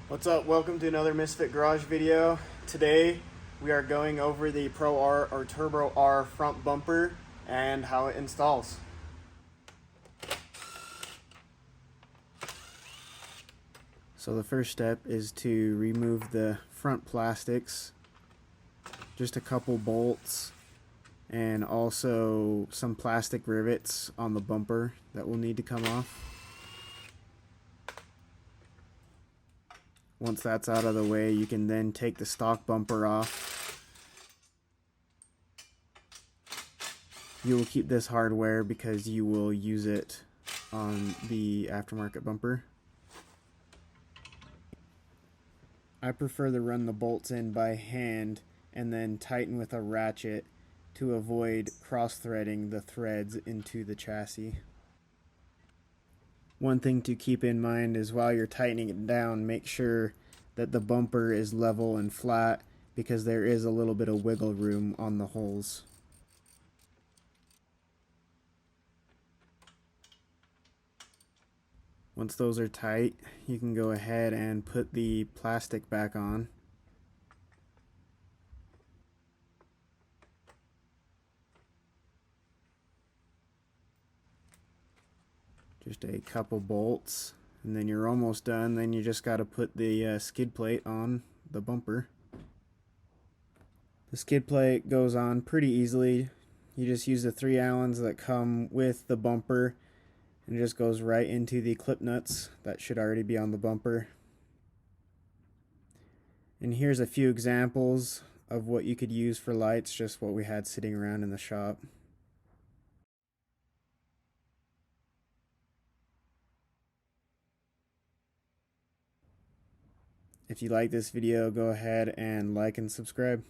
What's up? Welcome to another Misfit Garage video. Today we are going over the Pro R or Turbo R front bumper and how it installs. So the first step is to remove the front plastics, just a couple bolts, and also some plastic rivets on the bumper that will need to come off. Once that's out of the way, you can then take the stock bumper off. You will keep this hardware because you will use it on the aftermarket bumper. I prefer to run the bolts in by hand and then tighten with a ratchet to avoid cross-threading the threads into the chassis. One thing to keep in mind is while you're tightening it down, make sure that the bumper is level and flat because there is a little bit of wiggle room on the holes. Once those are tight, you can go ahead and put the plastic back on. Just a couple bolts, and then you're almost done. Then you just got to put the skid plate on the bumper. The skid plate goes on pretty easily. You just use the 3 Allens that come with the bumper, and it just goes right into the clip nuts that should already be on the bumper. And here's a few examples of what you could use for lights, just what we had sitting around in the shop. If you like this video, go ahead and like and subscribe.